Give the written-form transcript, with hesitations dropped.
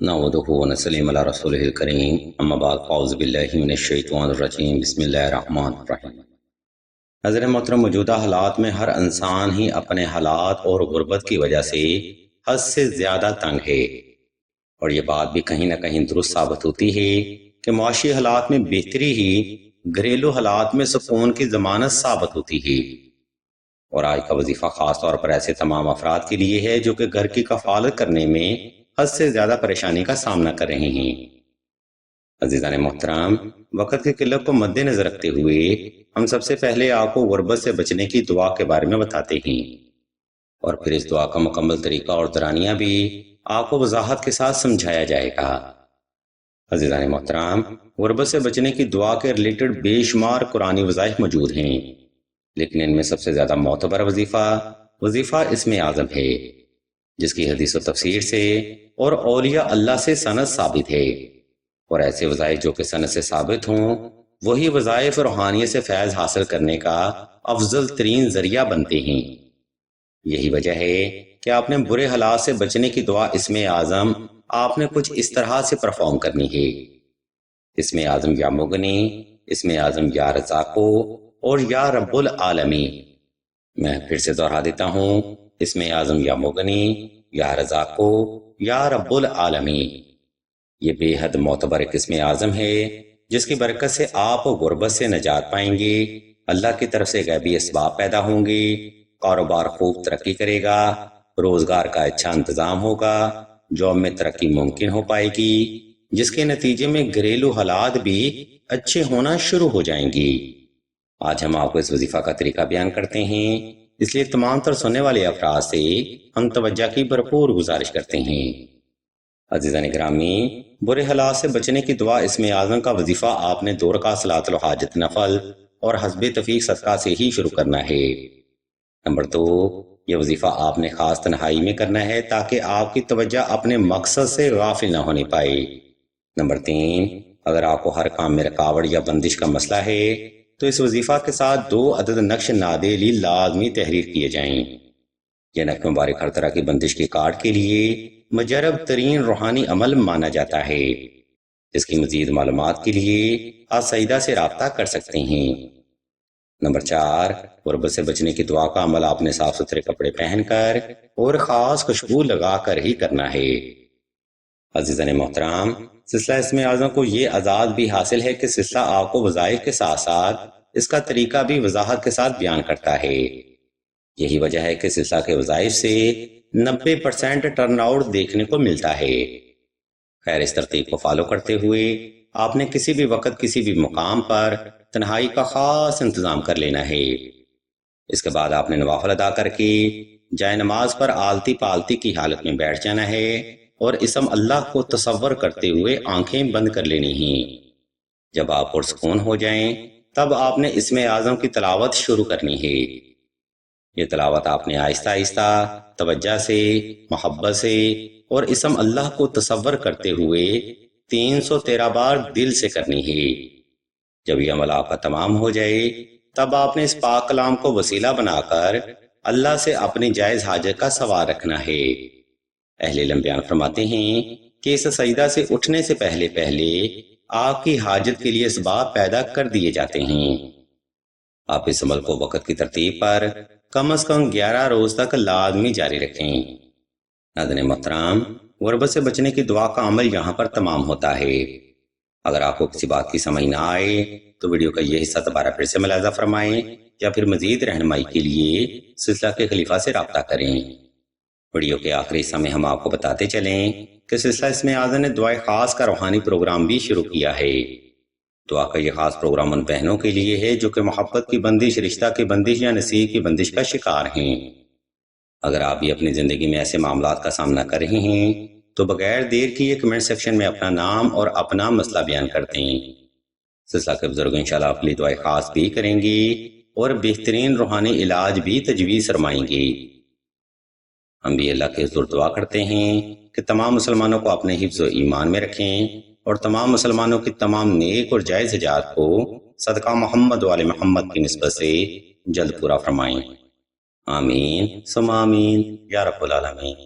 نحمدہ و نصلی علی رسولہ الکریم اما بعد اعوذ باللہ من الشیطان الرجیم بسم اللہ الرحمن الرحیم۔ حضرت محترم، موجودہ حالات میں ہر انسان ہی اپنے حالات اور غربت کی وجہ سے حد سے زیادہ تنگ ہے، اور یہ بات بھی کہیں نہ کہیں درست ثابت ہوتی ہے کہ معاشی حالات میں بہتری ہی گھریلو حالات میں سکون کی ضمانت ثابت ہوتی ہے۔ اور آج کا وظیفہ خاص طور پر ایسے تمام افراد کے لیے ہے جو کہ گھر کی کفالت کرنے میں حد سے زیادہ پریشانی کا سامنا کر رہے ہیں۔ عزیزان محترم، وقت کی قلت کو مد نظر رکھتے ہوئے ہم سب سے پہلے آپ کو غربت سے بچنے کی دعا کے بارے میں بتاتے ہیں، اور پھر اس دعا کا مکمل طریقہ اور دورانیہ بھی آپ کو وضاحت کے ساتھ سمجھایا جائے گا۔ عزیزان محترم، غربت سے بچنے کی دعا کے ریلیٹڈ بے شمار قرآنی وظائف موجود ہیں، لیکن ان میں سب سے زیادہ معتبر وظیفہ اسم اعظم ہے، جس کی حدیث و تفسیر سے اور اولیاء اللہ سے سند ثابت ہے۔ اور ایسے وظائف جو کہ سند سے ثابت ہوں، وہی وظائف روحانیت سے فیض حاصل کرنے کا افضل ترین ذریعہ بنتے ہیں۔ یہی وجہ ہے کہ آپ نے برے حالات سے بچنے کی دعا اسم اعظم آپ نے کچھ اس طرح سے پرفارم کرنی ہے: اسم اعظم یا مغنی، اسم اعظم یا رزاقو، اور یا رب العالمین۔ میں پھر سے دوہرا دیتا ہوں: اسم اعظم یا مغنی، یا رزاقو، یا رب العالمین۔ یہ بے حد معتبر ایک اسم اعظم ہے جس کی برکت سے آپ غربت سے نجات پائیں گے، اللہ کی طرف سے غیبی اسباب پیدا ہوں گے، کاروبار خوب ترقی کرے گا، روزگار کا اچھا انتظام ہوگا، جاب میں ترقی ممکن ہو پائے گی، جس کے نتیجے میں گھریلو حالات بھی اچھے ہونا شروع ہو جائیں گی۔ آج ہم آپ کو اس وظیفہ کا طریقہ بیان کرتے ہیں، اس لیے تمام تر سننے والے افراد سے ہم توجہ کی بھرپور گزارش کرتے ہیں۔ عزیزان گرامی، برے حالات سے بچنے کی دعا اسم اعظم کا وظیفہ آپ نے 2 رکعت صلاۃ الحاجت نفل اور حسب تفیق صدقہ سے ہی شروع کرنا ہے۔ نمبر 2، یہ وظیفہ آپ نے خاص تنہائی میں کرنا ہے تاکہ آپ کی توجہ اپنے مقصد سے غافل نہ ہونے پائے۔ نمبر 3، اگر آپ کو ہر کام میں رکاوٹ یا بندش کا مسئلہ ہے تو اس وظیفہ کے ساتھ 2 عدد نقش نادیلی لازمی تحریر کیے جائیں۔ یہ نقش مبارک ہر طرح کی بندش کی کاٹ کے لیے مجرب ترین روحانی عمل مانا جاتا ہے۔ اس کی مزید معلومات کے لیے آپ سیدہ سے رابطہ کر سکتے ہیں۔ نمبر 4، غربت سے بچنے کی دعا کا عمل آپ نے صاف ستھرے کپڑے پہن کر اور خاص خوشبو لگا کر ہی کرنا ہے۔ عزیزان محترم، سلسلہ اسم اعظم کو یہ اعزاز بھی حاصل ہے کہ سلسلہ آپ کو وظائف کے ساتھ ساتھ اس کا طریقہ بھی وضاحت کے ساتھ بیان کرتا ہے۔ یہی وجہ ہے کہ سلسلہ کے وظائف سے 90% ٹرن آؤٹ دیکھنے کو ملتا ہے۔ خیر، اس ترتیب کو فالو کرتے ہوئے آپ نے کسی بھی وقت کسی بھی مقام پر تنہائی کا خاص انتظام کر لینا ہے۔ اس کے بعد آپ نے نوافل ادا کر کے جائے نماز پر آلتی پالتی کی حالت میں بیٹھ جانا ہے اور اسم اللہ کو تصور کرتے ہوئے آنکھیں بند کر لینی ہیں۔ جب آپ پرسکون ہو جائیں تب آپ نے اسم اعظم کی تلاوت شروع کرنی ہے۔ یہ تلاوت آپ نے آہستہ آہستہ توجہ سے، محبت سے اور اسم اللہ کو تصور کرتے ہوئے 313 بار دل سے کرنی ہے۔ جب یہ عمل آپ کا تمام ہو جائے تب آپ نے اس پاک کلام کو وسیلہ بنا کر اللہ سے اپنی جائز حاجت کا سوال رکھنا ہے۔ اہل علم بیان فرماتے ہیں کہ اس سجدہ سے اٹھنے سے پہلے آپ کی حاجت کے لیے اسباب پیدا کر دیے جاتے ہیں۔ آپ اس عمل کو وقت کی ترتیب پر کم از کم 11 روز تک لازمی جاری رکھیں۔ ناظرین محترم، غربت سے بچنے کی دعا کا عمل یہاں پر تمام ہوتا ہے۔ اگر آپ کو کسی بات کی سمجھ نہ آئے تو ویڈیو کا یہ حصہ دوبارہ پھر سے ملاحظہ فرمائیں، یا پھر مزید رہنمائی کے لیے سلسلہ کے خلیفہ سے رابطہ کریں۔ ویڈیو کے آخری حصہ میں ہم آپ کو بتاتے چلیں کہ سلسلہ اسم اعظم نے دعائے خاص کا روحانی پروگرام بھی شروع کیا ہے۔ دعا کا یہ خاص پروگرام ان بہنوں کے لیے ہے جو کہ محبت کی بندش، رشتہ کی بندش یا نصیب کی بندش کا شکار ہیں۔ اگر آپ بھی اپنی زندگی میں ایسے معاملات کا سامنا کر رہے ہیں تو بغیر دیر کیے کمنٹ سیکشن میں اپنا نام اور اپنا مسئلہ بیان کرتے ہیں۔ سلسلہ کے بزرگ انشاءاللہ آپ کے لیے دعائے خاص بھی کریں گے اور بہترین روحانی علاج بھی تجویز فرمائیں گے۔ ہم بھی اللہ کے حضور دعا کرتے ہیں کہ تمام مسلمانوں کو اپنے حفظ و ایمان میں رکھیں اور تمام مسلمانوں کی تمام نیک اور جائز حاجات کو صدقہ محمد و آل محمد کی نسبت سے جلد پورا فرمائیں۔ آمین ثم آمین یا رب العالمین۔